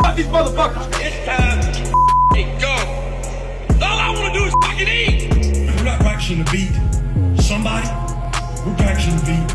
about these motherfuckers. It's time to go. All I want to do is fucking eat. We're not practicing to beat somebody. We're practicing to beat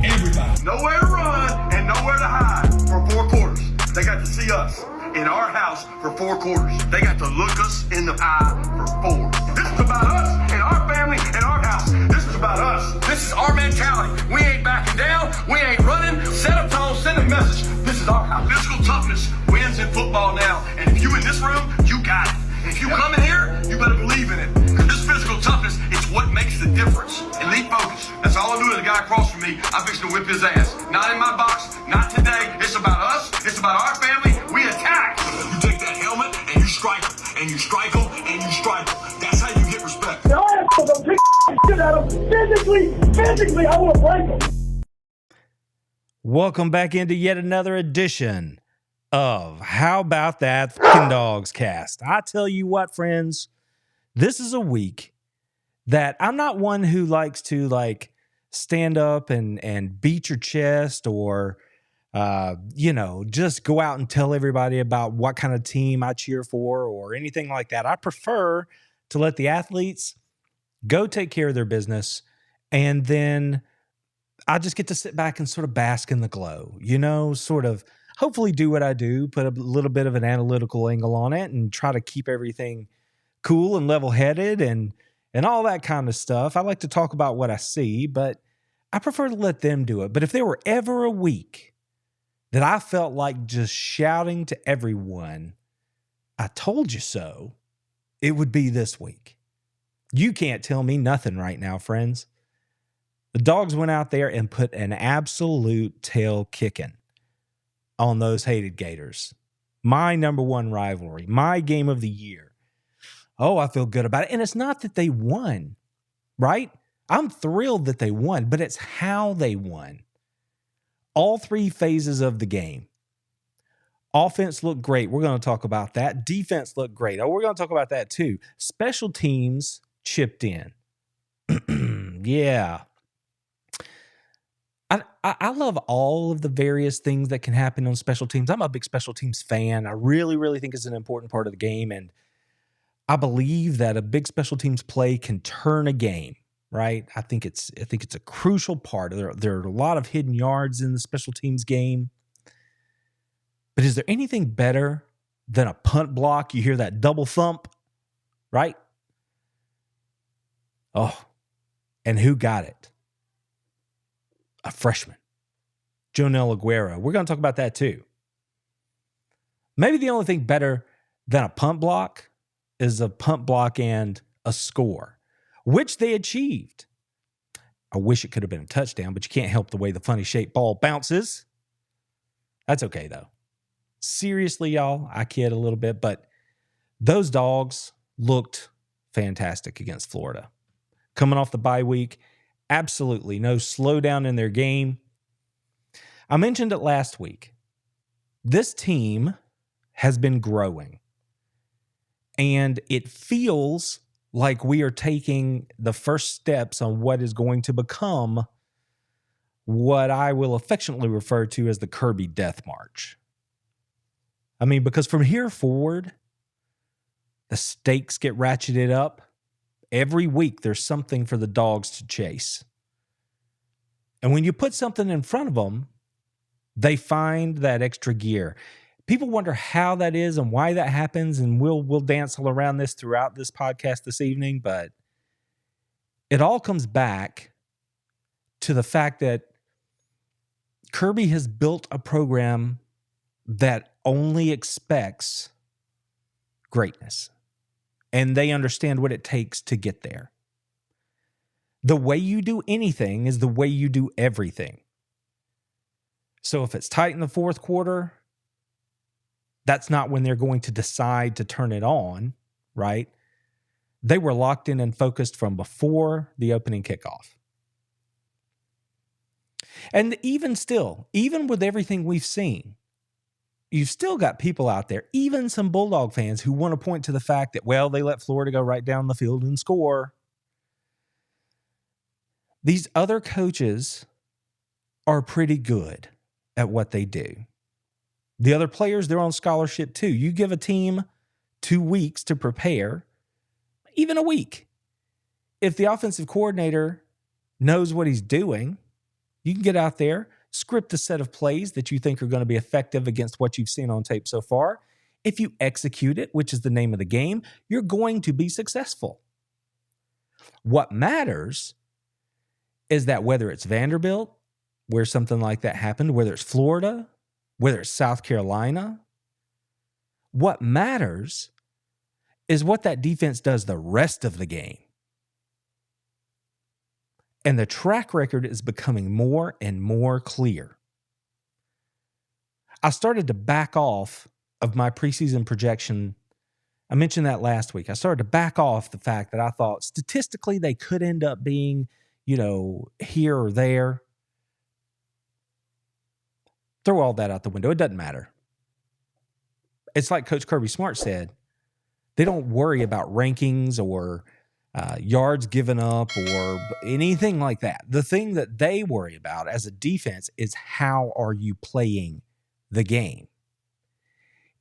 everybody. Nowhere to run and nowhere to hide for 4 quarters. They got to see us in our house for 4 quarters. They got to look us in the eye for 4. This is about us and our family and our house. This is about us. This is our mentality. We ain't backing down. We ain't running. Set a tone, send a message. This is our house. Physical toughness wins in football now. And if you in this room, you got it. And if you come in here, you better believe in it. Because this physical toughness, it's what makes the difference. Elite focus. That's all I'm doing to the guy across from me. I'm fixing to whip his ass. Not in my box. Not today. It's about us. It's about our family. We attack. You take that helmet and you strike them. And you strike them and you strike them. That's how you get respect. Now I am going to pick shit out of them. Physically, I want to break them. Welcome back into yet another edition of How About That Fucking Dogs Cast. I tell you what, friends, this is a week that I'm not one who likes to stand up and beat your chest or just go out and tell everybody about what kind of team I cheer for or anything like that. I prefer to let the athletes go take care of their business, and then I just get to sit back and sort of bask in the glow, sort of hopefully do what I do, put a little bit of an analytical angle on it and try to keep everything cool and level-headed and all that kind of stuff. I like to talk about what I see, but I prefer to let them do it. But if there were ever a week that I felt like just shouting to everyone, I told you so, it would be this week. You can't tell me nothing right now, friends. The Dogs went out there and put an absolute tail kicking on those hated Gators. My number one rivalry, my game of the year. Oh, I feel good about it. And it's not that they won, right? I'm thrilled that they won, but it's how they won. All 3 phases of the game. Offense looked great. We're going to talk about that. Defense looked great. Oh, we're going to talk about that too. Special teams chipped in. Yeah. I love all of the various things that can happen on special teams. I'm a big special teams fan. I really, really think it's an important part of the game. And I believe that a big special teams play can turn a game, right? I think it's a crucial part. There are a lot of hidden yards in the special teams game. But is there anything better than a punt block? You hear that double thump, right? Oh, and who got it? A freshman, Jonel Aguero. We're going to talk about that too. Maybe the only thing better than a punt block is a punt block and a score, which they achieved. I wish it could have been a touchdown, but you can't help the way the funny shaped ball bounces. That's okay though. Seriously, y'all, I kid a little bit, but those Dogs looked fantastic against Florida. Coming off the bye week, absolutely no slowdown in their game. I mentioned it last week. This team has been growing, and it feels like we are taking the first steps on what is going to become what I will affectionately refer to as the Kirby Death March. I mean, because from here forward, the stakes get ratcheted up. Every week, there's something for the Dogs to chase. And when you put something in front of them, they find that extra gear. People wonder how that is and why that happens, and we'll dance all around this throughout this podcast this evening, but it all comes back to the fact that Kirby has built a program that only expects greatness. And they understand what it takes to get there. The way you do anything is the way you do everything. So if it's tight in the fourth quarter, that's not when they're going to decide to turn it on, right? They were locked in and focused from before the opening kickoff. And even still, even with everything we've seen, you've still got people out there, even some Bulldog fans, who want to point to the fact that, well, they let Florida go right down the field and score. These other coaches are pretty good at what they do. The other players, they're on scholarship too. You give a team 2 weeks to prepare, even a week. If the offensive coordinator knows what he's doing, you can get out there, script a set of plays that you think are going to be effective against what you've seen on tape so far. If you execute it, which is the name of the game, you're going to be successful. What matters is that whether it's Vanderbilt, where something like that happened, whether it's Florida, whether it's South Carolina, what matters is what that defense does the rest of the game. And the track record is becoming more and more clear. I started to back off of my preseason projection. I mentioned that last week. I started to back off the fact that I thought statistically they could end up being, here or there. Throw all that out the window. It doesn't matter. It's like Coach Kirby Smart said, they don't worry about rankings or yards given up or anything like that. The thing that they worry about as a defense is how are you playing the game?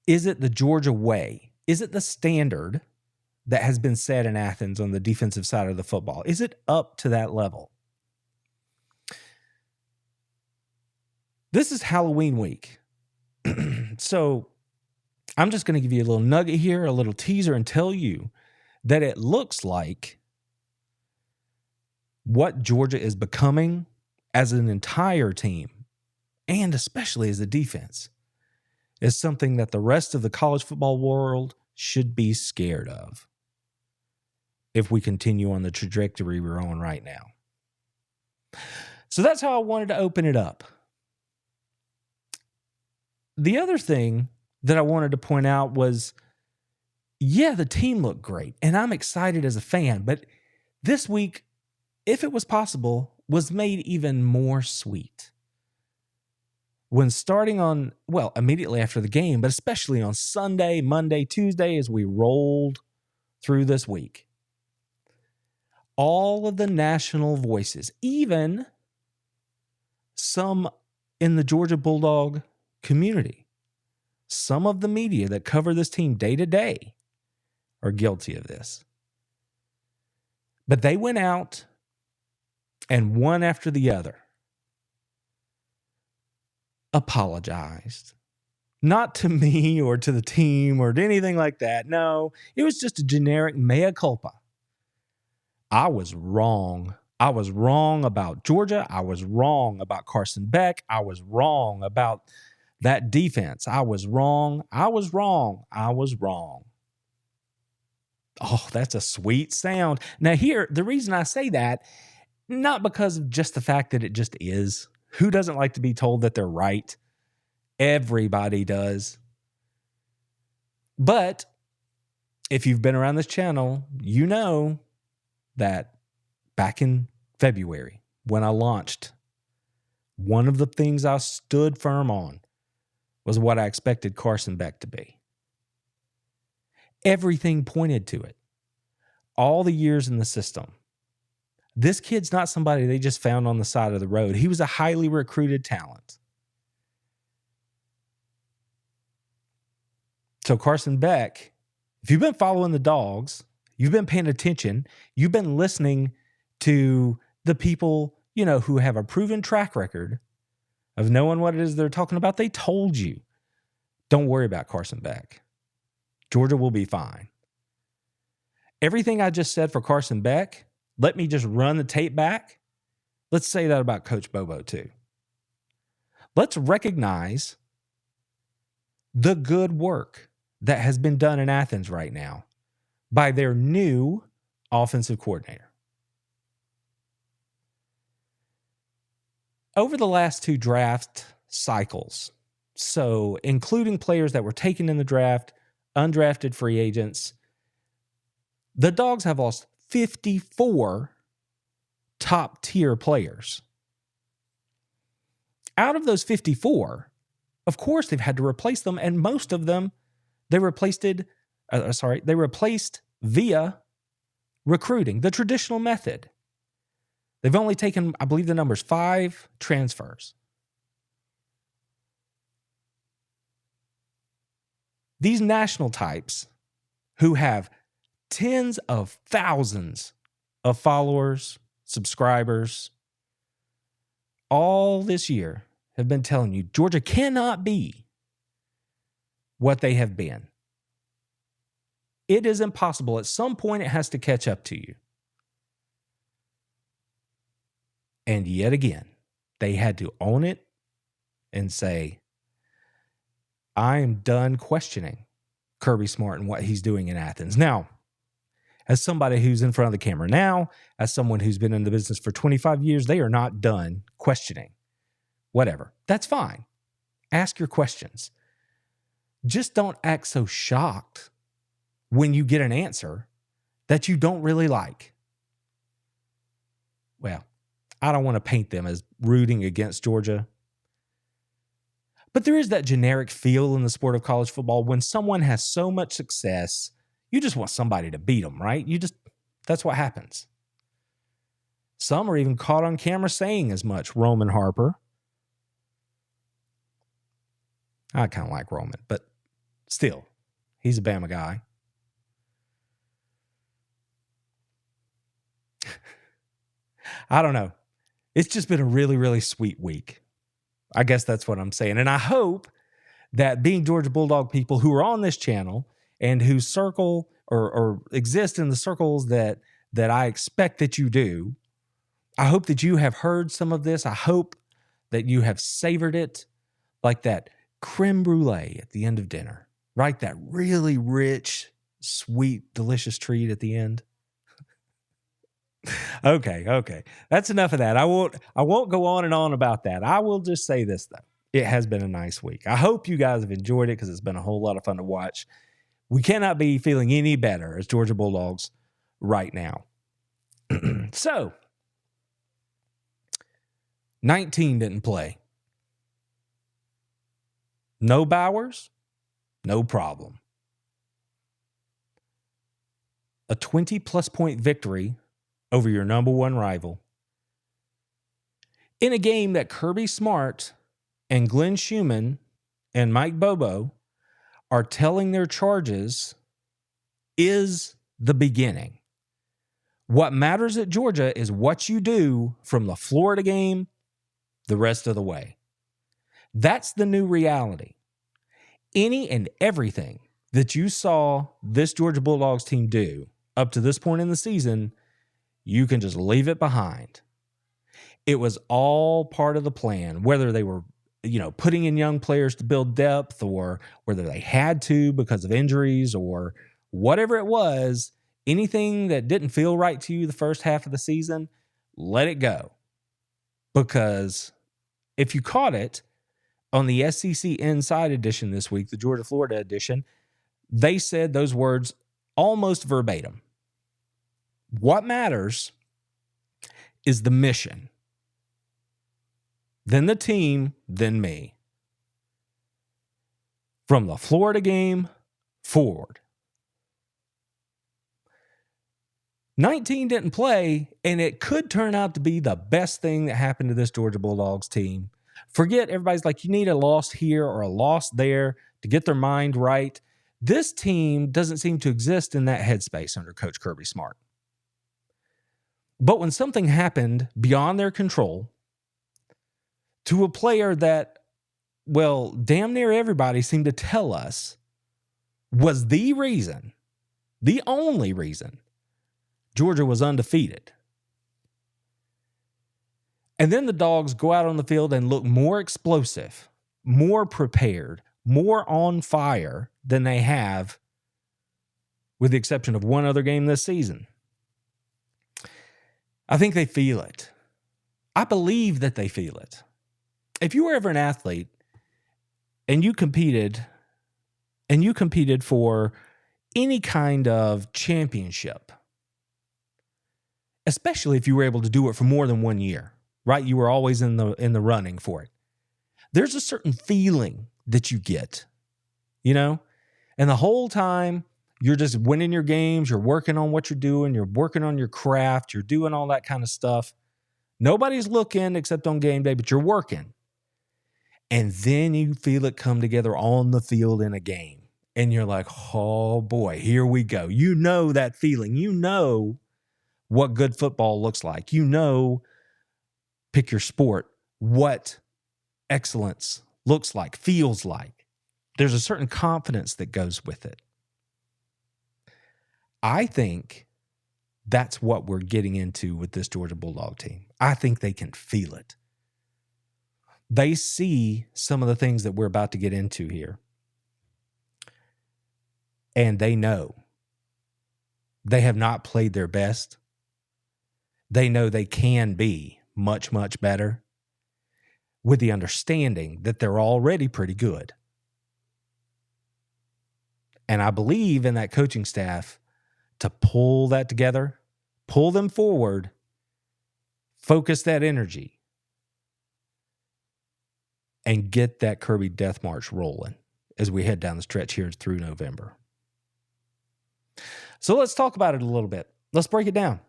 Is it the Georgia way? Is it the standard that has been set in Athens on the defensive side of the football? Is it up to that level? This is Halloween week. So I'm just going to give you a little nugget here, a little teaser, and tell you that it looks like what Georgia is becoming as an entire team, and especially as a defense, is something that the rest of the college football world should be scared of if we continue on the trajectory we're on right now. So that's how I wanted to open it up. The other thing that I wanted to point out was, the team looked great, and I'm excited as a fan, but this week, if it was possible, was made even more sweet. When starting on, immediately after the game, but especially on Sunday, Monday, Tuesday, as we rolled through this week, all of the national voices, even some in the Georgia Bulldog community, some of the media that cover this team day to day are guilty of this. But they went out and one after the other apologized. Not to me or to the team or to anything like that. No, it was just a generic mea culpa. I was wrong. I was wrong about Georgia. I was wrong about Carson Beck. I was wrong about that defense. I was wrong. I was wrong. I was wrong. Oh, that's a sweet sound. Now here, the reason I say that, not because of just the fact that it just is. Who doesn't like to be told that they're right? Everybody does. But if you've been around this channel, you know that back in February, when I launched, one of the things I stood firm on was what I expected Carson Beck to be. Everything pointed to it. All the years in the system. This kid's not somebody they just found on the side of the road. He was a highly recruited talent. So Carson Beck, if you've been following the Dogs, you've been paying attention, you've been listening to the people, who have a proven track record of knowing what it is they're talking about. They told you, don't worry about Carson Beck. Georgia will be fine. Everything I just said for Carson Beck, let me just run the tape back. Let's say that about Coach Bobo too. Let's recognize the good work that has been done in Athens right now by their new offensive coordinator. Over the last 2 draft cycles, so including players that were taken in the draft, undrafted free agents, the Dogs have lost 54 top-tier players. Out of those 54, of course they've had to replace them, and most of them they replaced via recruiting, the traditional method. They've only taken, I believe the number's 5 transfers. These national types who have tens of thousands of followers, subscribers, all this year have been telling you Georgia cannot be what they have been. It is impossible. At some point, it has to catch up to you. And yet again, they had to own it and say, I am done questioning Kirby Smart and what he's doing in Athens. Now, as somebody who's in front of the camera now, as someone who's been in the business for 25 years, they are not done questioning. Whatever. That's fine. Ask your questions. Just don't act so shocked when you get an answer that you don't really like. Well, I don't want to paint them as rooting against Georgia. But there is that generic feel in the sport of college football when someone has so much success, you just want somebody to beat them, right? That's what happens. Some are even caught on camera saying as much. Roman Harper. I kind of like Roman, but still, he's a Bama guy. I don't know. It's just been a really, really sweet week. I guess that's what I'm saying. And I hope that being Georgia Bulldog people who are on this channel and who circle or exist in the circles that I expect that you do, I hope that you have heard some of this. I hope that you have savored it like that creme brulee at the end of dinner, right? That really rich, sweet, delicious treat at the end. Okay. That's enough of that. I won't go on and on about that. I will just say this, though. It has been a nice week. I hope you guys have enjoyed it because it's been a whole lot of fun to watch. We cannot be feeling any better as Georgia Bulldogs right now. So, 19 didn't play. No Bowers, no problem. A 20-plus point victory over your number one rival in a game that Kirby Smart and Glenn Schumann and Mike Bobo are telling their charges is the beginning. What matters at Georgia is what you do from the Florida game the rest of the way. That's the new reality. Any and everything that you saw this Georgia Bulldogs team do up to this point in the season, you can just leave it behind. It was all part of the plan, whether they were, putting in young players to build depth or whether they had to because of injuries or whatever it was. Anything that didn't feel right to you the first half of the season, let it go. Because if you caught it on the SEC Inside edition this week, the Georgia-Florida edition, they said those words almost verbatim. What matters is the mission. Then the team, then me. From the Florida game forward. 19 didn't play, and it could turn out to be the best thing that happened to this Georgia Bulldogs team. Forget everybody's like, you need a loss here or a loss there to get their mind right. This team doesn't seem to exist in that headspace under Coach Kirby Smart. But when something happened beyond their control to a player that, well, damn near everybody seemed to tell us was the reason, the only reason, Georgia was undefeated. And then the Dogs go out on the field and look more explosive, more prepared, more on fire than they have, with the exception of one other game this season. I think they feel it. I believe that they feel it. If you were ever an athlete and you competed for any kind of championship, especially if you were able to do it for more than 1 year, right? You were always in the running for it. There's a certain feeling that you get, and the whole time you're just winning your games, you're working on what you're doing, you're working on your craft, you're doing all that kind of stuff. Nobody's looking except on game day, but you're working. And then you feel it come together on the field in a game. and you're like, oh boy, here we go. You know that feeling. You know what good football looks like. You know, pick your sport, what excellence looks like, feels like. There's a certain confidence that goes with it. I think that's what we're getting into with this Georgia Bulldog team. I think they can feel it. They see some of the things that we're about to get into here. And they know they have not played their best. They know they can be much, much better, with the understanding that they're already pretty good. And I believe in that coaching staff to pull that together, pull them forward, focus that energy, and get that Kirby Death March rolling as we head down the stretch here through November. So let's talk about it a little bit. Let's break it down.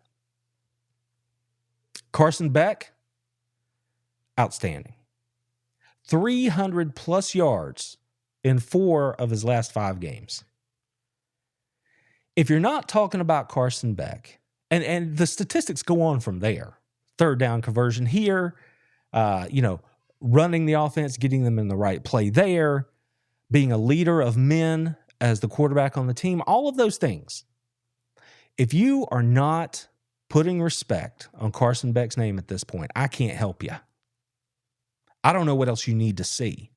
Carson Beck, outstanding. 300 plus yards in 4 of his last 5 games. If you're not talking about Carson Beck, and the statistics go on from there, third down conversion here, running the offense, getting them in the right play there, being a leader of men as the quarterback on the team, all of those things. If you are not putting respect on Carson Beck's name at this point, I can't help you. I don't know what else you need to see.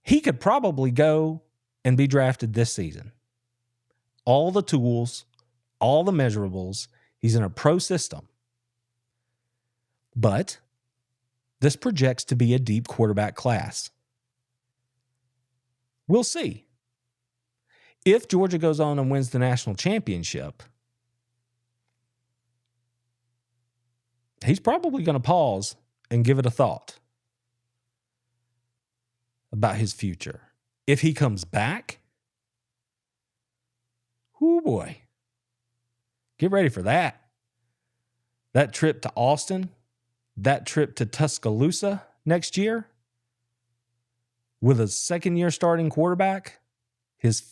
He could probably go and be drafted this season. All the tools, all the measurables. He's in a pro system. But this projects to be a deep quarterback class. We'll see. If Georgia goes on and wins the national championship, he's probably going to pause and give it a thought about his future. If he comes back, oh boy, get ready for that. That trip to Austin, that trip to Tuscaloosa next year with a second-year starting quarterback, his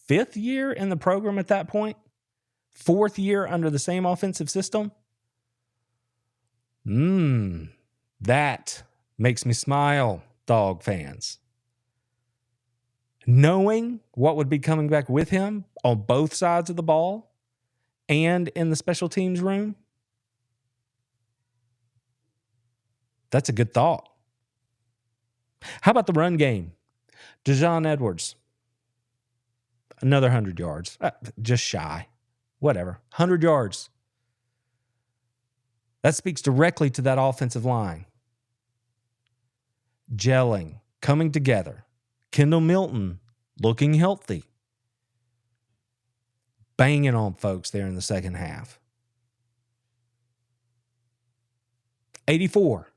5th year in the program at that point, 4th year under the same offensive system. That makes me smile, Dog fans. Knowing what would be coming back with him on both sides of the ball and in the special teams room, that's a good thought. How about the run game? Daijun Edwards, another 100 yards, just shy, whatever, 100 yards. That speaks directly to that offensive line. Gelling, coming together. Kendall Milton looking healthy. Banging on folks there in the second half. 84,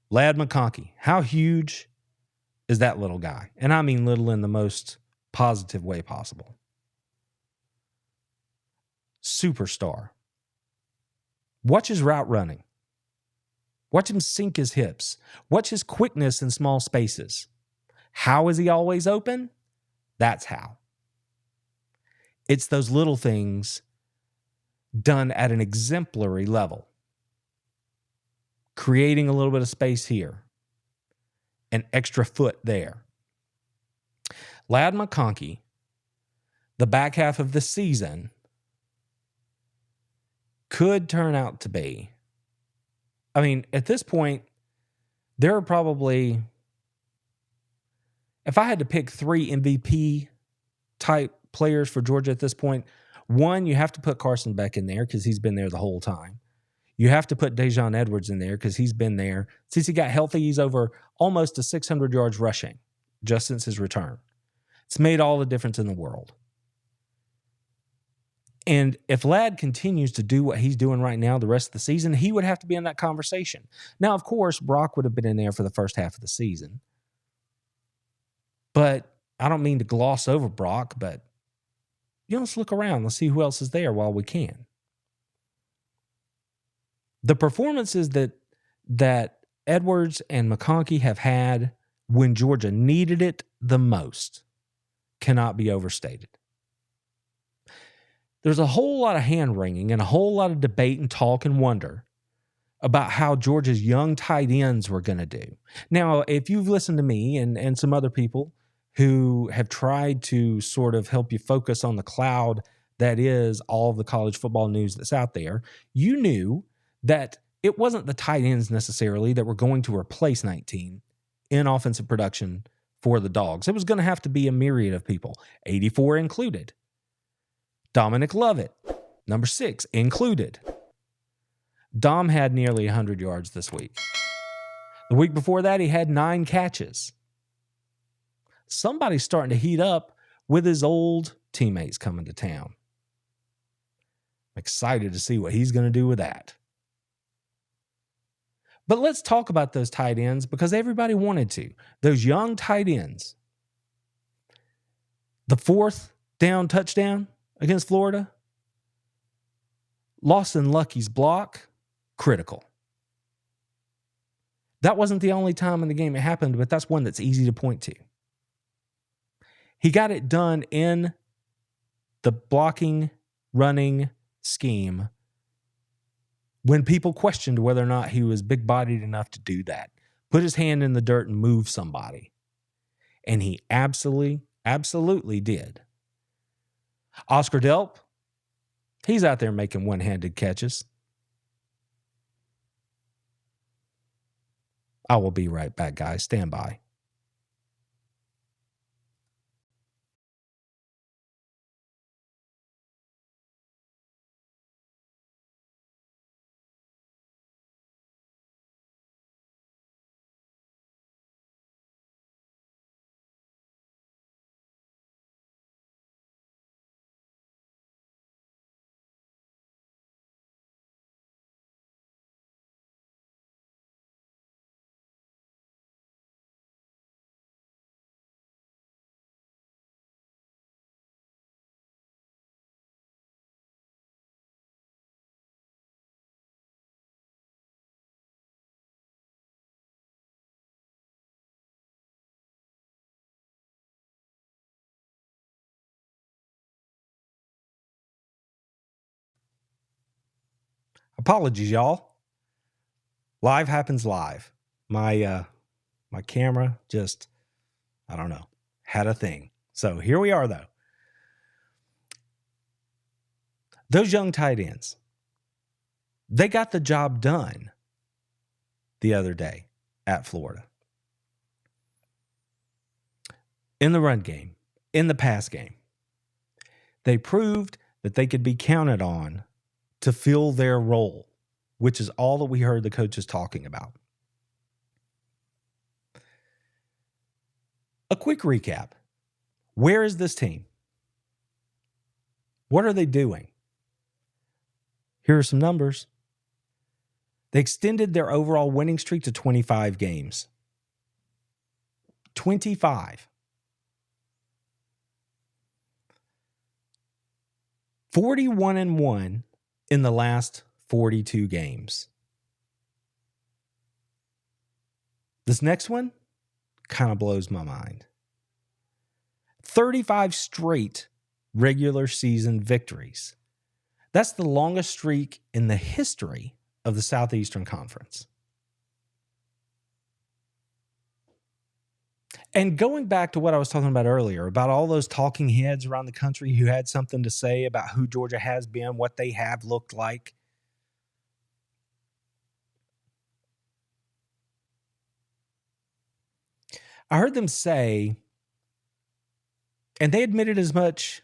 Ladd McConkey. How huge is that little guy? And I mean little in the most positive way possible. Superstar. Watch his route running. Watch him sink his hips. Watch his quickness in small spaces. How is he always open? That's how. It's those little things done at an exemplary level. Creating a little bit of space here. An extra foot there. Ladd McConkey, the back half of the season, could turn out to be, I mean, at this point, there are probably, if I had to pick 3 MVP type players for Georgia at this point, one, you have to put Carson Beck in there because he's been there the whole time. You have to put Daijun Edwards in there because he's been there. Since he got healthy, he's over almost to 600 yards rushing just since his return. It's made all the difference in the world. And if Ladd continues to do what he's doing right now the rest of the season, he would have to be in that conversation. Now, of course, Brock would have been in there for the first half of the season. But I don't mean to gloss over Brock, but let's look around. Let's see who else is there while we can. The performances that Edwards and McConkey have had when Georgia needed it the most cannot be overstated. There's a whole lot of hand-wringing and a whole lot of debate and talk and wonder about how Georgia's young tight ends were going to do. Now, if you've listened to me and some other people who have tried to sort of help you focus on the cloud that is all of the college football news that's out there, you knew that it wasn't the tight ends necessarily that were going to replace 19 in offensive production for the Dogs. It was going to have to be a myriad of people, 84 included. Dominic Lovett, number 6, included. Dom had nearly 100 yards this week. The week before that, he had 9 catches. Somebody's starting to heat up with his old teammates coming to town. I'm excited to see what he's going to do with that. But let's talk about those tight ends because everybody wanted to. Those young tight ends. The 4th down touchdown against Florida. Lawson Lucky's block, critical. That wasn't the only time in the game it happened, but that's one that's easy to point to. He got it done in the blocking, running scheme when people questioned whether or not he was big-bodied enough to do that. Put his hand in the dirt and move somebody. And he absolutely did. Oscar Delp, he's out there making one-handed catches. I will be right back, guys. Stand by. Apologies, y'all. Live happens live. My camera just, I don't know, had a thing. So here we are, though. Those young tight ends, they got the job done the other day at Florida. In the run game, in the pass game, they proved that they could be counted on to fill their role, which is all that we heard the coaches talking about. A quick recap. Where is this team? What are they doing? Here are some numbers. They extended their overall winning streak to 25 games. 25. 41-1 in the last 42 games. This next one kind of blows my mind. 35 straight regular season victories. That's the longest streak in the history of the Southeastern Conference. And going back to what I was talking about earlier, about all those talking heads around the country who had something to say about who Georgia has been, what they have looked like. I heard them say, and they admitted as much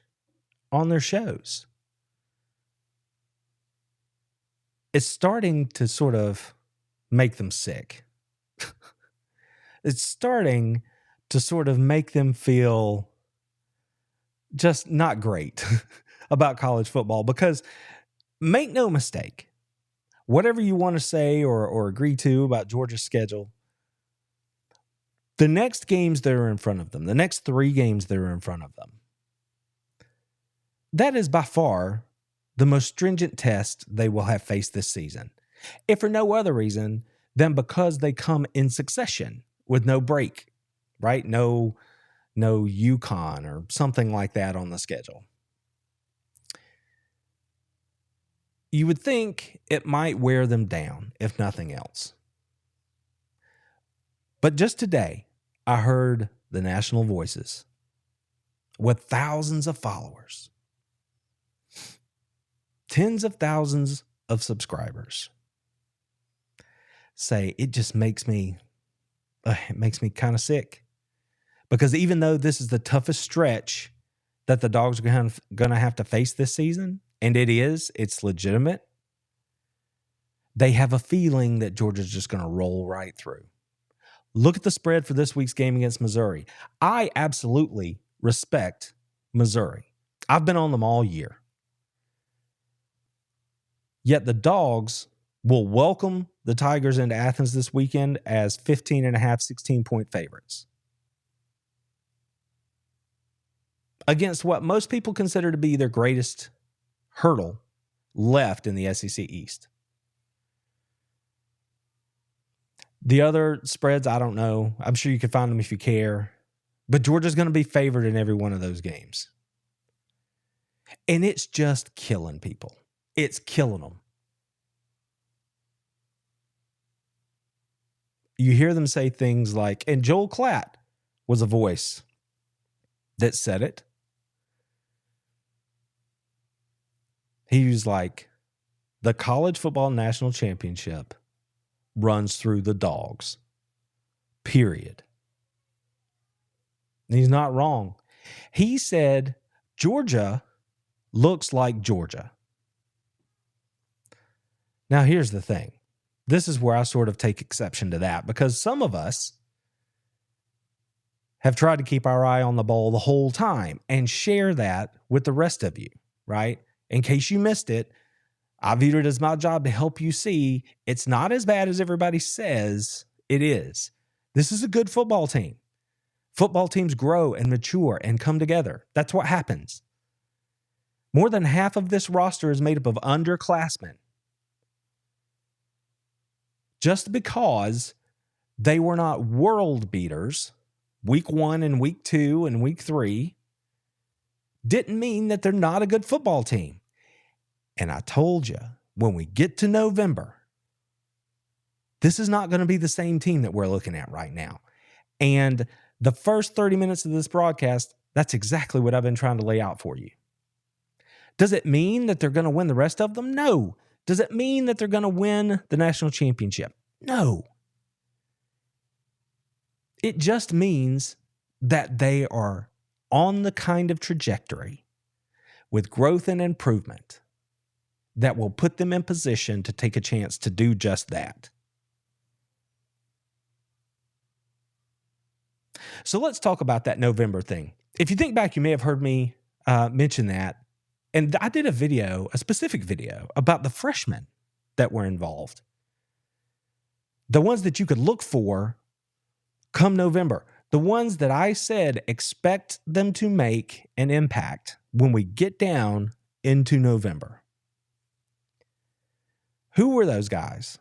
on their shows, it's starting to sort of make them sick. It's starting to sort of make them feel just not great about college football, because make no mistake, whatever you want to say or agree to about Georgia's schedule, the next games that are in front of them, the next 3 games that are in front of them, that is by far the most stringent test they will have faced this season, if for no other reason than because they come in succession with no break right? No UConn or something like that on the schedule. You would think it might wear them down, if nothing else. But just today, I heard the national voices with thousands of followers, tens of thousands of subscribers say it just makes me kind of sick. Because even though this is the toughest stretch that the Dogs are going to have to face this season, and it's legitimate, they have a feeling that Georgia's just going to roll right through. Look at the spread for this week's game against Missouri. I absolutely respect Missouri. I've been on them all year. Yet the Dogs will welcome the Tigers into Athens this weekend as 15.5, 16-point favorites. Against what most people consider to be their greatest hurdle left in the SEC East. The other spreads, I don't know. I'm sure you can find them if you care. But Georgia's going to be favored in every one of those games. And it's just killing people. It's killing them. You hear them say things like, and Joel Klatt was a voice that said it. He was like, the college football national championship runs through the Dogs, period. And he's not wrong. He said, Georgia looks like Georgia. Now, here's the thing. This is where I sort of take exception to that, because some of us have tried to keep our eye on the ball the whole time and share that with the rest of you, right? In case you missed it, I viewed it as my job to help you see it's not as bad as everybody says it is. This is a good football team. Football teams grow and mature and come together. That's what happens. More than half of this roster is made up of underclassmen. Just because they were not world beaters week 1 and week 2 and week 3 didn't mean that they're not a good football team. And I told you, when we get to November, this is not going to be the same team that we're looking at right now. And the first 30 minutes of this broadcast, that's exactly what I've been trying to lay out for you. Does it mean that they're going to win the rest of them? No. Does it mean that they're going to win the national championship? No. It just means that they are on the kind of trajectory with growth and improvement that will put them in position to take a chance to do just that. So let's talk about that November thing. If you think back, you may have heard me mention that. And I did a specific video about the freshmen that were involved. The ones that you could look for come November. The ones that I said expect them to make an impact when we get down into November. Who were those guys?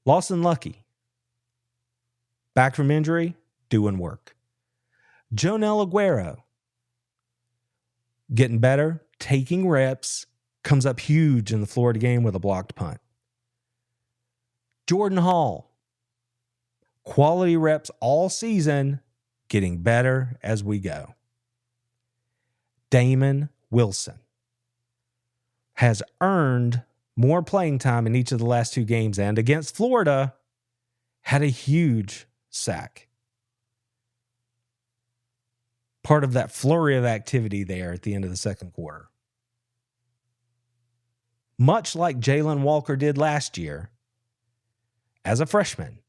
Lawson Lucky, back from injury, doing work. Jonell Aguero, getting better, taking reps, comes up huge in the Florida game with a blocked punt. Jordan Hall, quality reps all season, getting better as we go. Damon Wilson has earned more playing time in each of the last 2 games, and against Florida, had a huge sack. Part of that flurry of activity there at the end of the second quarter. Much like Jalen Walker did last year, as a freshman,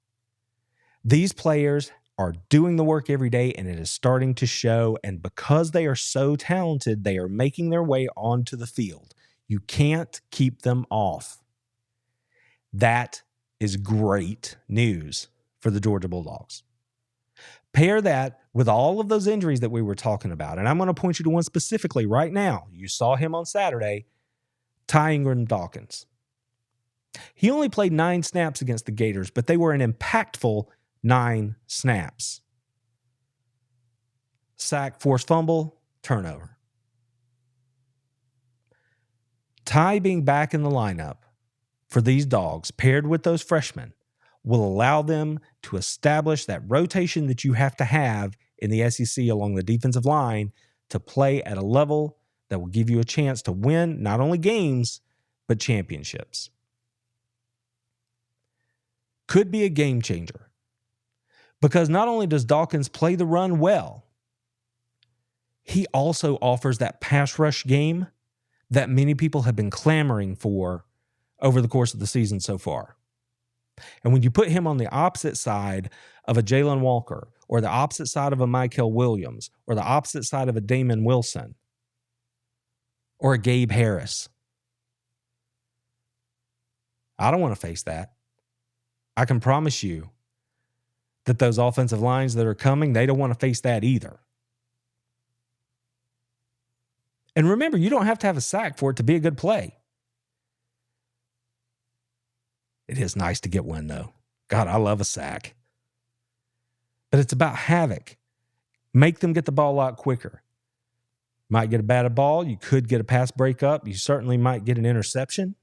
these players are doing the work every day, and it is starting to show. And because they are so talented, they are making their way onto the field. You can't keep them off. That is great news for the Georgia Bulldogs. Pair that with all of those injuries that we were talking about, and I'm going to point you to one specifically right now. You saw him on Saturday, Ty Ingram Dawkins. He only played 9 snaps against the Gators, but they were an impactful 9 snaps. Sack, forced fumble, turnover. Ty being back in the lineup for these Dogs, paired with those freshmen, will allow them to establish that rotation that you have to have in the SEC along the defensive line to play at a level that will give you a chance to win not only games, but championships. Could be a game changer. Because not only does Dawkins play the run well, he also offers that pass rush game that many people have been clamoring for over the course of the season so far. And when you put him on the opposite side of a Jalen Walker, or the opposite side of a Michael Williams, or the opposite side of a Damon Wilson, or a Gabe Harris, I don't want to face that. I can promise you that those offensive lines that are coming, they don't want to face that either. And remember, you don't have to have a sack for it to be a good play. It is nice to get one, though. God, I love a sack. But it's about havoc. Make them get the ball a lot quicker. Might get a batted ball. You could get a pass breakup. You certainly might get an interception.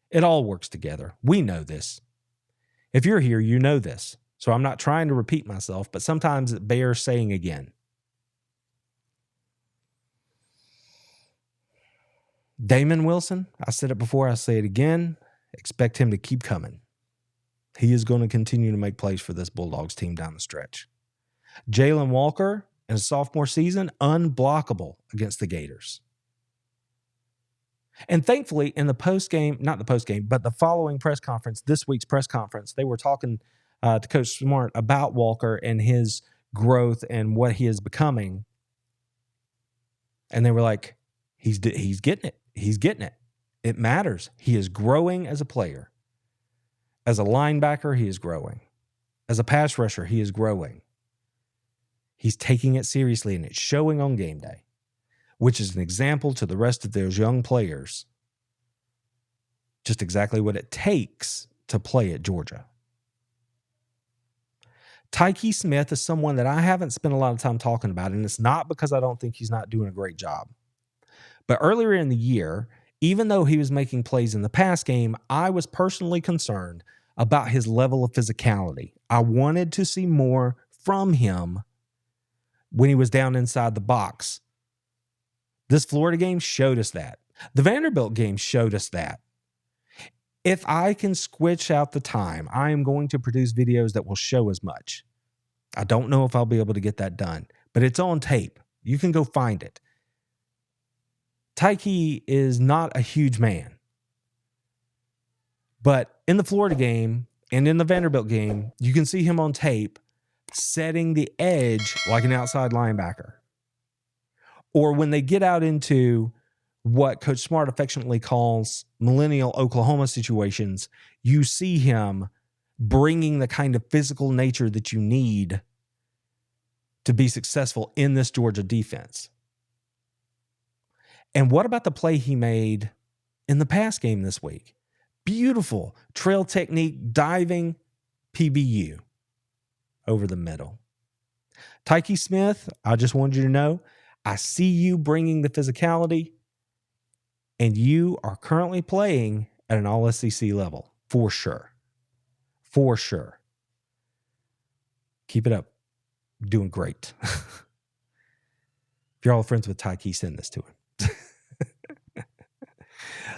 It all works together. We know this. If you're here, you know this. So I'm not trying to repeat myself, but sometimes it bears saying again. Damon Wilson, I said it before, I say it again. Expect him to keep coming. He is going to continue to make plays for this Bulldogs team down the stretch. Jalen Walker, in his sophomore season, unblockable against the Gators. And thankfully, in the post-game, not the post-game, but the following press conference, this week's press conference, they were talking to Coach Smart about Walker and his growth and what he is becoming. And they were like, he's getting it. He's getting it. It matters. He is growing as a player. As a linebacker, he is growing. As a pass rusher, he is growing. He's taking it seriously, and it's showing on game day, which is an example to the rest of those young players, just exactly what it takes to play at Georgia. TYKEE Smith is someone that I haven't spent a lot of time talking about, and it's not because I don't think he's not doing a great job. But earlier in the year, even though he was making plays in the pass game, I was personally concerned about his level of physicality. I wanted to see more from him when he was down inside the box. This Florida game showed us that. The Vanderbilt game showed us that. If I can squitch out the time, I am going to produce videos that will show as much. I don't know if I'll be able to get that done, but it's on tape. You can go find it. TYKEE is not a huge man. But in the Florida game and in the Vanderbilt game, you can see him on tape setting the edge like an outside linebacker. Or when they get out into what Coach Smart affectionately calls millennial Oklahoma situations, you see him bringing the kind of physical nature that you need to be successful in this Georgia defense. And what about the play he made in the pass game this week? Beautiful trail technique, diving PBU over the middle. TYKEE Smith, I just wanted you to know, I see you bringing the physicality, and you are currently playing at an all-SEC level, for sure. For sure. Keep it up. Doing great. If you're all friends with TYKEE, send this to him.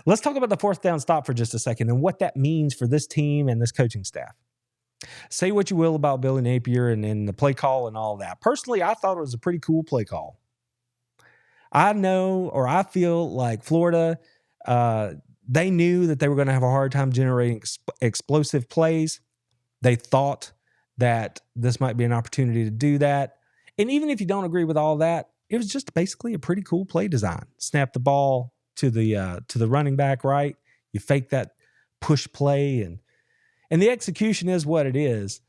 Let's talk about the fourth down stop for just a second and what that means for this team and this coaching staff. Say what you will about Billy Napier and the play call and all that. Personally, I thought it was a pretty cool play call. I know, or I feel like Florida, they knew that they were going to have a hard time generating explosive plays. They thought that this might be an opportunity to do that. And even if you don't agree with all that, it was just basically a pretty cool play design. Snap the ball to the running back, right? You fake that push play, and the execution is what it is.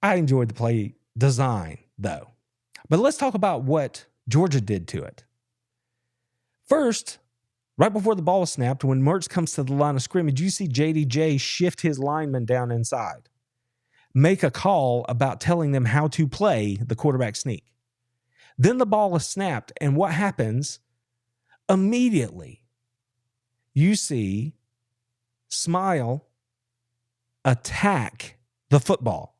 I enjoyed the play design, though. But let's talk about what Georgia did to it. First, right before the ball was snapped, when Mertz comes to the line of scrimmage, you see JDJ shift his lineman down inside. make a call about telling them how to play the quarterback sneak. Then the ball is snapped, and what happens? Immediately, you see Smile attack the football.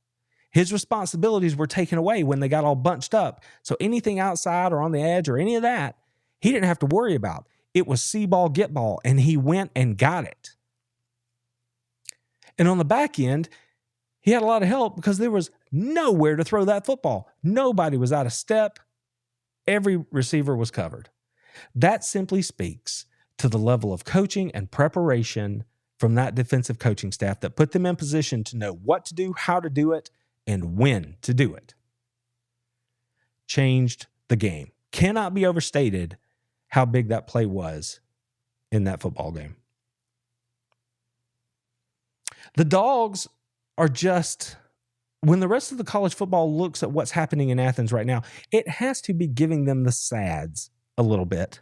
His responsibilities were taken away when they got all bunched up. So anything outside or on the edge or any of that, he didn't have to worry about. It was see ball, get ball, and he went and got it. And on the back end, he had a lot of help because there was nowhere to throw that football. Nobody was out of step. Every receiver was covered. That simply speaks to the level of coaching and preparation from that defensive coaching staff that put them in position to know what to do, how to do it, and when to do it. Changed the game. Cannot be overstated how big that play was in that football game. The Dogs are just, when the rest of the college football looks at what's happening in Athens right now, it has to be giving them the sads a little bit.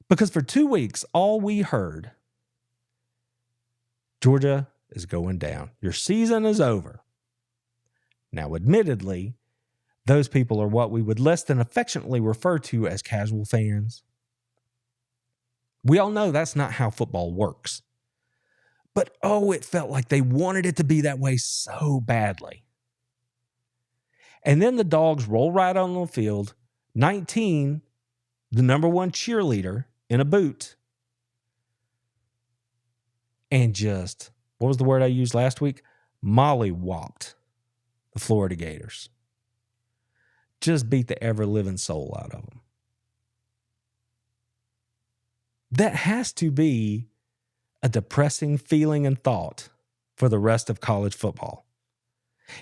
Because for 2 weeks, all we heard, Georgia is going down. Your season is over. Now, admittedly, those people are what we would less than affectionately refer to as casual fans. We all know that's not how football works. But, oh, it felt like they wanted it to be that way so badly. And then the Dogs roll right on the field. 19, the number one cheerleader in a boot. And just, what was the word I used last week? Mollywopped the Florida Gators. Just beat the ever-living soul out of them. That has to be a depressing feeling and thought for the rest of college football.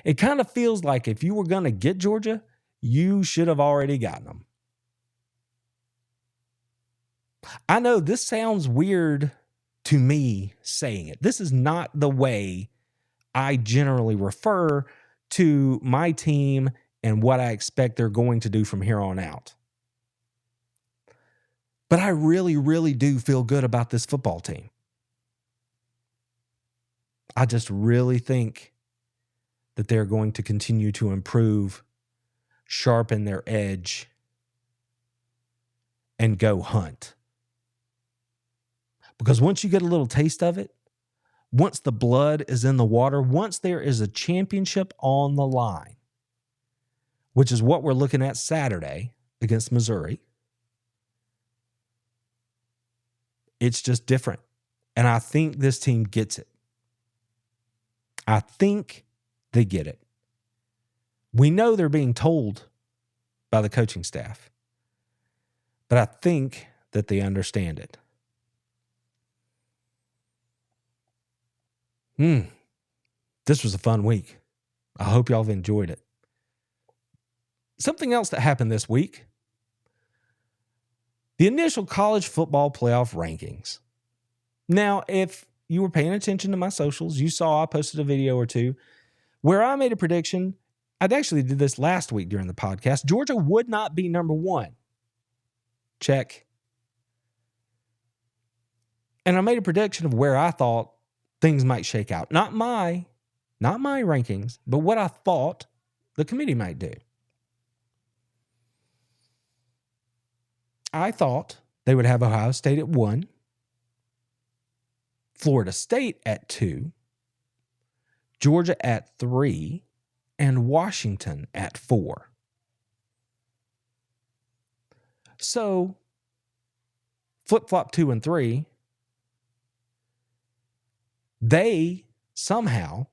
It kind of feels like if you were going to get Georgia, you should have already gotten them. I know this sounds weird to me saying it. This is not the way I generally refer to my team and what I expect they're going to do from here on out. But I really, really do feel good about this football team. I just really think that they're going to continue to improve, sharpen their edge, and go hunt. Because once you get a little taste of it, once the blood is in the water, once there is a championship on the line, which is what we're looking at Saturday against Missouri, it's just different. And I think this team gets it. I think they get it. We know they're being told by the coaching staff, but I think that they understand it. This was a fun week. I hope y'all have enjoyed it. Something else that happened this week, the initial college football playoff rankings. Now, if you were paying attention to my socials, you saw I posted a video or two where I made a prediction. I'd actually did this last week during the podcast. Georgia would not be number one. Check. And I made a prediction of where I thought things might shake out. Not my rankings, but what I thought the committee might do. I thought they would have Ohio State at 1, Florida State at 2, Georgia at 3, and Washington at 4. So, flip-flop 2 and 3, they somehow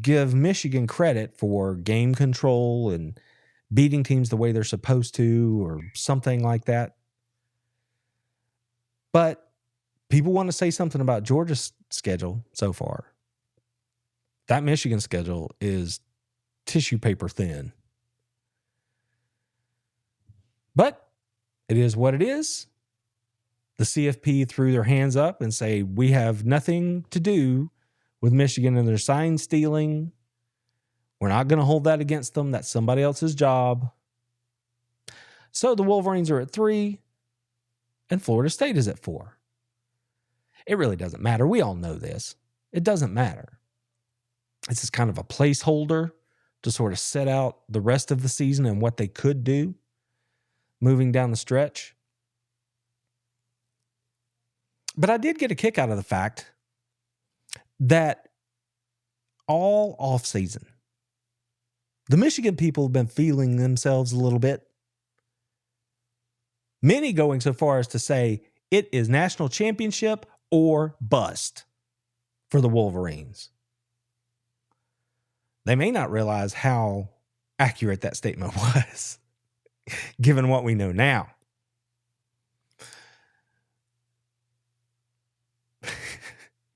give Michigan credit for game control and beating teams the way they're supposed to or something like that. But people want to say something about Georgia's schedule so far. That Michigan schedule is tissue paper thin. But it is what it is. The CFP threw their hands up and say, we have nothing to do with Michigan and their sign stealing. We're not going to hold that against them. That's somebody else's job. So the Wolverines are at 3 and Florida State is at 4. It really doesn't matter. We all know this. It doesn't matter. This is kind of a placeholder to sort of set out the rest of the season and what they could do moving down the stretch. But I did get a kick out of the fact that all offseason, the Michigan people have been feeling themselves a little bit. Many going so far as to say it is national championship or bust for the Wolverines. They may not realize how accurate that statement was, given what we know now.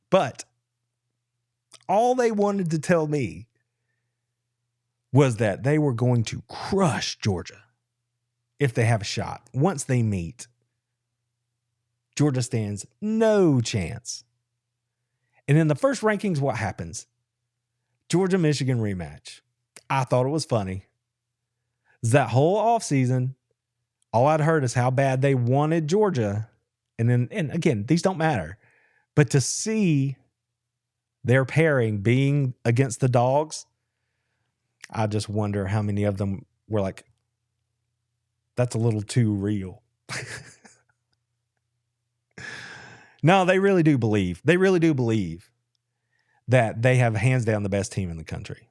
But all they wanted to tell me was that they were going to crush Georgia if they have a shot. Once they meet, Georgia stands no chance. And in the first rankings, what happens? Georgia-Michigan rematch. I thought it was funny. That whole offseason, all I'd heard is how bad they wanted Georgia. And again, these don't matter. But to see their pairing being against the Dogs, I just wonder how many of them were like, that's a little too real. No, they really do believe. They really do believe that they have hands down the best team in the country.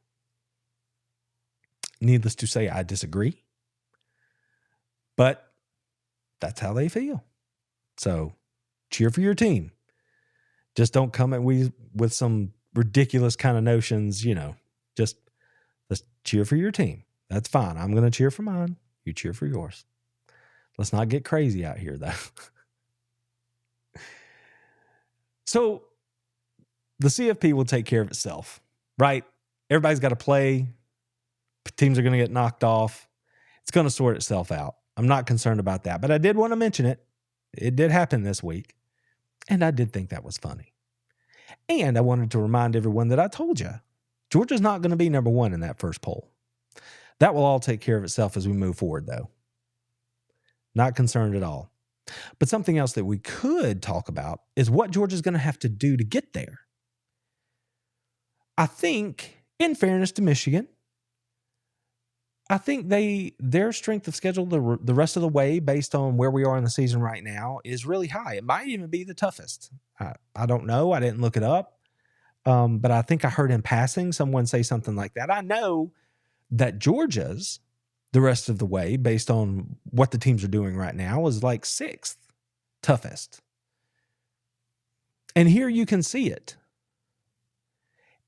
Needless to say, I disagree. But that's how they feel. So cheer for your team. Just don't come at me with some ridiculous kind of notions, just let's cheer for your team. That's fine. I'm going to cheer for mine. You cheer for yours. Let's not get crazy out here, though. So the CFP will take care of itself, right? Everybody's got to play. Teams are going to get knocked off. It's going to sort itself out. I'm not concerned about that, but I did want to mention it. It did happen this week, and I did think that was funny. And I wanted to remind everyone that I told you, Georgia's not going to be number one in that first poll. That will all take care of itself as we move forward, though. Not concerned at all. But something else that we could talk about is what Georgia's going to have to do to get there. I think, in fairness to Michigan, I think their strength of schedule the rest of the way, based on where we are in the season right now, is really high. It might even be the toughest. I don't know. I didn't look it up. But I think I heard in passing someone say something like that. I know that Georgia's the rest of the way, based on what the teams are doing right now, is like sixth toughest. And here you can see it.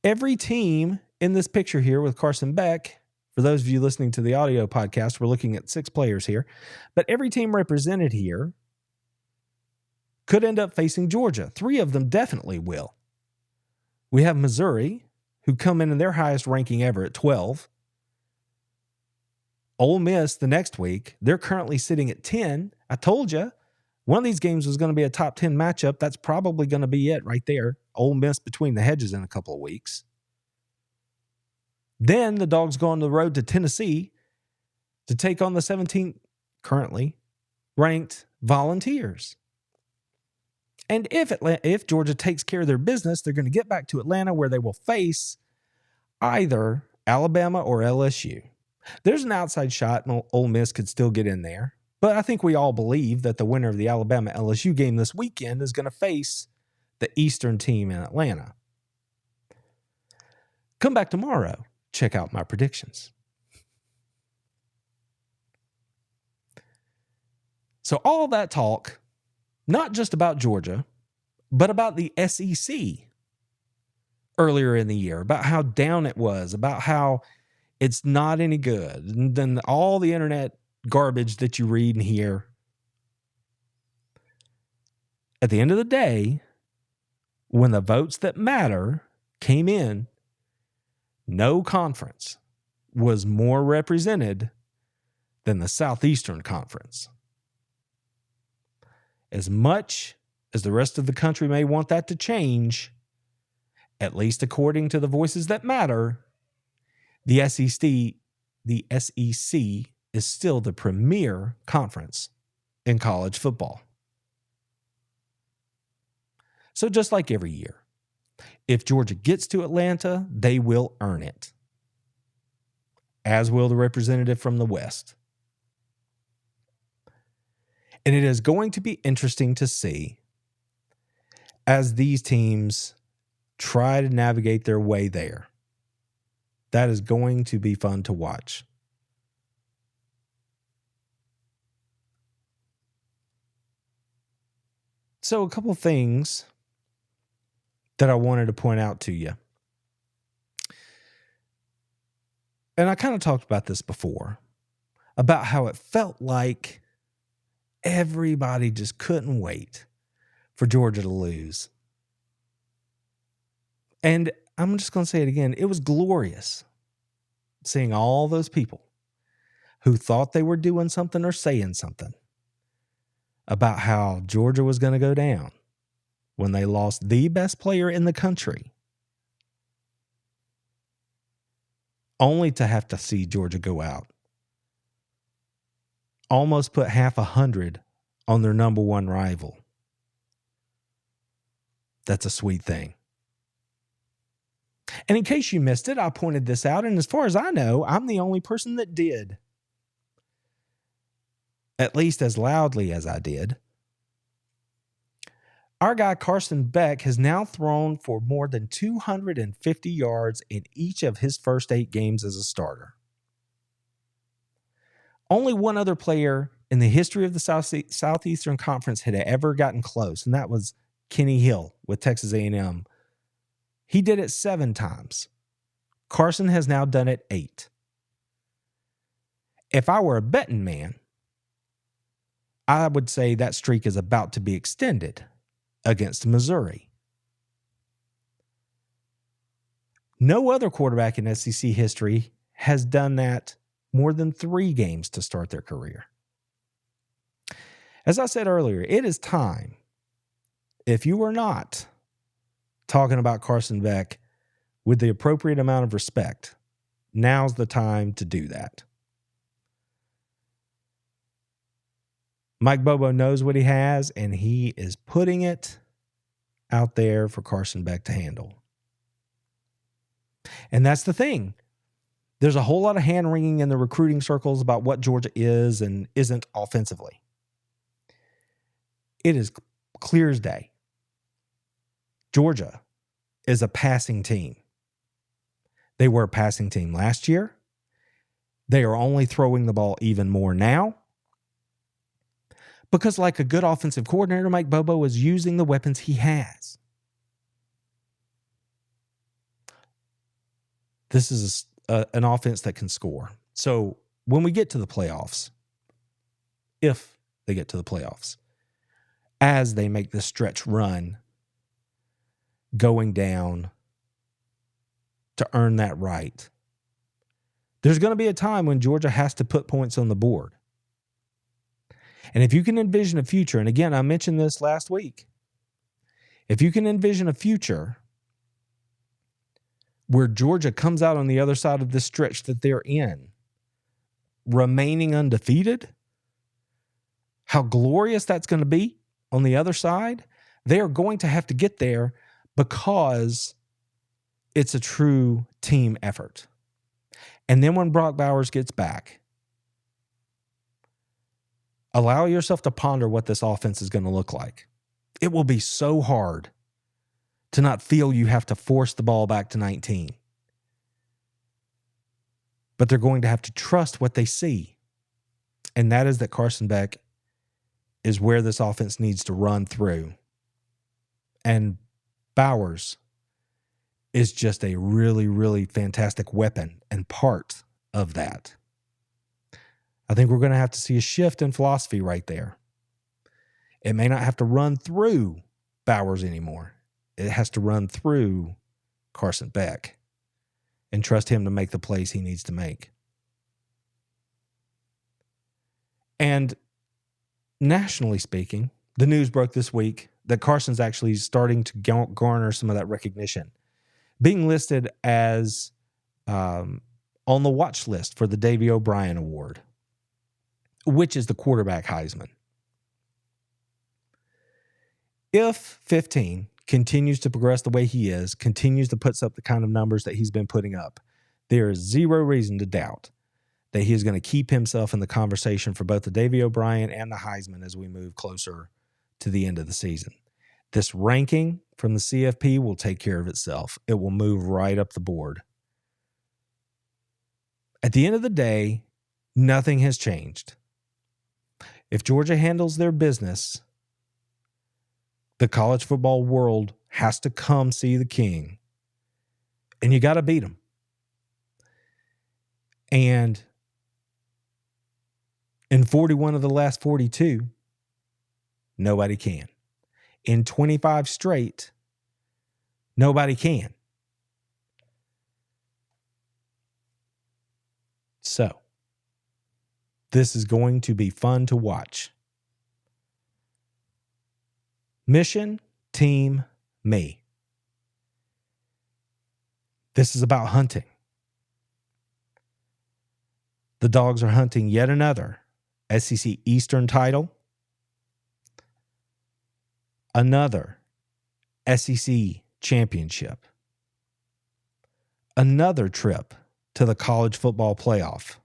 Every team in this picture here with Carson Beck, for those of you listening to the audio podcast, we're looking at 6 players here, but every team represented here could end up facing Georgia. 3 of them definitely will. We have Missouri, who come in their highest ranking ever at 12. Ole Miss the next week, they're currently sitting at 10. I told you, one of these games was going to be a top 10 matchup. That's probably going to be it right there. Ole Miss between the hedges in a couple of weeks. Then the Dogs go on the road to Tennessee to take on the 17th currently ranked Volunteers. And if Georgia takes care of their business, they're going to get back to Atlanta, where they will face either Alabama or LSU. There's an outside shot, and Ole Miss could still get in there. But I think we all believe that the winner of the Alabama-LSU game this weekend is going to face the Eastern team in Atlanta. Come back tomorrow. Check out my predictions. So all that talk, not just about Georgia, but about the SEC earlier in the year, about how down it was, about how it's not any good, and then all the internet garbage that you read and hear. At the end of the day, when the votes that matter came in, no conference was more represented than the Southeastern Conference. As much as the rest of the country may want that to change, at least according to the voices that matter, the SEC is still the premier conference in college football. So just like every year, If Georgia gets to Atlanta, they will earn it, as will the representative from the West. And it is going to be interesting to see as these teams try to navigate their way there. That is going to be fun to watch. So a couple things that I wanted to point out to you. And I kind of talked about this before, about how it felt like everybody just couldn't wait for Georgia to lose. And I'm just going to say it again. It was glorious seeing all those people who thought they were doing something or saying something about how Georgia was going to go down when they lost the best player in the country, only to have to see Georgia go out. Almost put 100 on their number one rival. That's a sweet thing. And in case you missed it, I pointed this out, and as far as I know, I'm the only person that did. At least as loudly as I did. Our guy Carson Beck has now thrown for more than 250 yards in each of his first 8 games as a starter. Only one other player in the history of the Southeastern Conference had ever gotten close, and that was Kenny Hill with Texas A&M. He did it 7 times. Carson has now done it 8. If I were a betting man, I would say that streak is about to be extended against Missouri. No other quarterback in SEC history has done that more than 3 games to start their career. As I said earlier, it is time. If you are not talking about Carson Beck with the appropriate amount of respect, now's the time to do that. Mike Bobo knows what he has, and he is putting it out there for Carson Beck to handle. And that's the thing. There's a whole lot of hand-wringing in the recruiting circles about what Georgia is and isn't offensively. It is clear as day. Georgia is a passing team. They were a passing team last year. They are only throwing the ball even more now. Because like a good offensive coordinator, Mike Bobo is using the weapons he has. This is an offense that can score. So when we get to the playoffs, if they get to the playoffs, as they make this stretch run, going down to earn that right, there's going to be a time when Georgia has to put points on the board. And if you can envision a future, and again, I mentioned this last week, if you can envision a future where Georgia comes out on the other side of this stretch that they're in, remaining undefeated, how glorious that's going to be on the other side. They are going to have to get there because it's a true team effort. And then when Brock Bowers gets back, allow yourself to ponder what this offense is going to look like. It will be so hard to not feel you have to force the ball back to 19. But they're going to have to trust what they see. And that is that Carson Beck is where this offense needs to run through. And Bowers is just a really, really fantastic weapon and part of that. I think we're going to have to see a shift in philosophy right there. It may not have to run through Bowers anymore. It has to run through Carson Beck and trust him to make the plays he needs to make. And nationally speaking, the news broke this week that Carson's actually starting to garner some of that recognition, being listed as on the watch list for the Davey O'Brien Award, which is the quarterback Heisman. If 15 continues to progress the way he is, continues to put up the kind of numbers that he's been putting up, there is zero reason to doubt that he is going to keep himself in the conversation for both the Davey O'Brien and the Heisman as we move closer to the end of the season. This ranking from the CFP will take care of itself. It will move right up the board. At the end of the day, nothing has changed. If Georgia handles their business, the college football world has to come see the king, and you got to beat them. And in 41 of the last 42, nobody can. In 25 straight, nobody can. So, this is going to be fun to watch. Mission, team, me. This is about hunting. The Dogs are hunting yet another SEC Eastern title, another SEC championship, another trip to the college football playoff,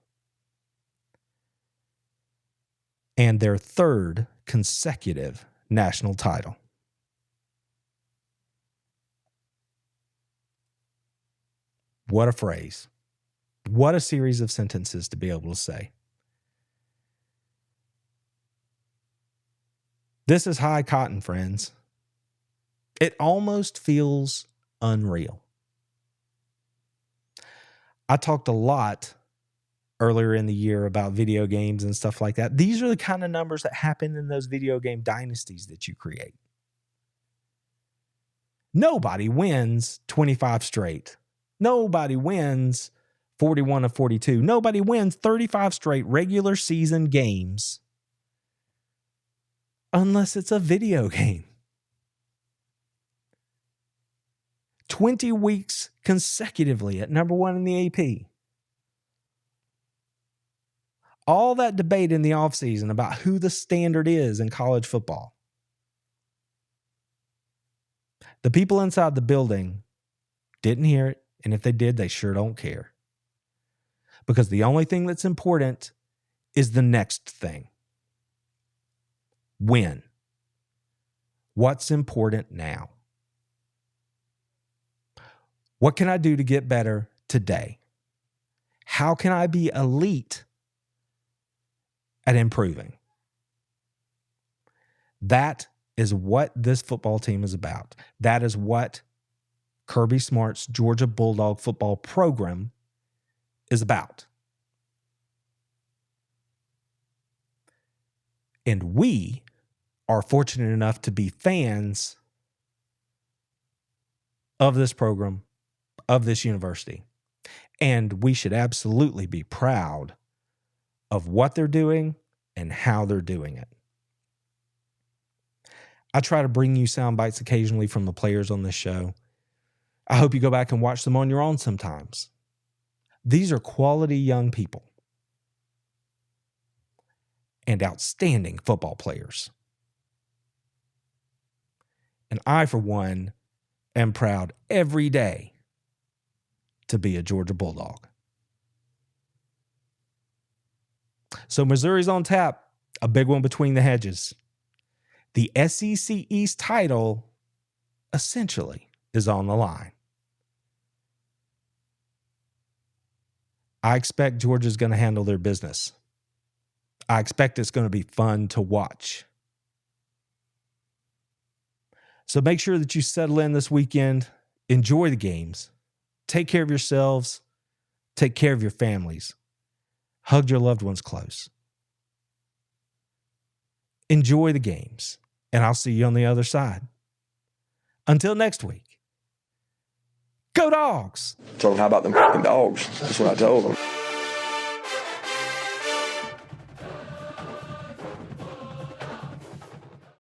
and their third consecutive national title. What a phrase. What a series of sentences to be able to say. This is high cotton, friends. It almost feels unreal. I talked a lot earlier in the year about video games and stuff like that. These are the kind of numbers that happen in those video game dynasties that you create. Nobody wins 25 straight. Nobody wins 41 of 42. Nobody wins 35 straight regular season games unless it's a video game. 20 weeks consecutively at number one in the AP. All that debate in the offseason about who the standard is in college football. The people inside the building didn't hear it, and if they did, they sure don't care. Because the only thing that's important is the next thing. Win. What's important now? What can I do to get better today? How can I be elite at improving? That is what this football team is about. That is what Kirby Smart's Georgia Bulldog football program is about. And we are fortunate enough to be fans of this program, of this university. And we should absolutely be proud of what they're doing and how they're doing it. I try to bring you sound bites occasionally from the players on this show. I hope you go back and watch them on your own sometimes. These are quality young people and outstanding football players. And I, for one, am proud every day to be a Georgia Bulldog. So Missouri's on tap, a big one between the hedges. The SEC East title essentially is on the line. I expect Georgia's going to handle their business. I expect it's going to be fun to watch. So make sure that you settle in this weekend. Enjoy the games. Take care of yourselves. Take care of your families. Hug your loved ones close. Enjoy the games. And I'll see you on the other side. Until next week. Go Dogs! Told them, how about them fucking dogs? That's what I told them.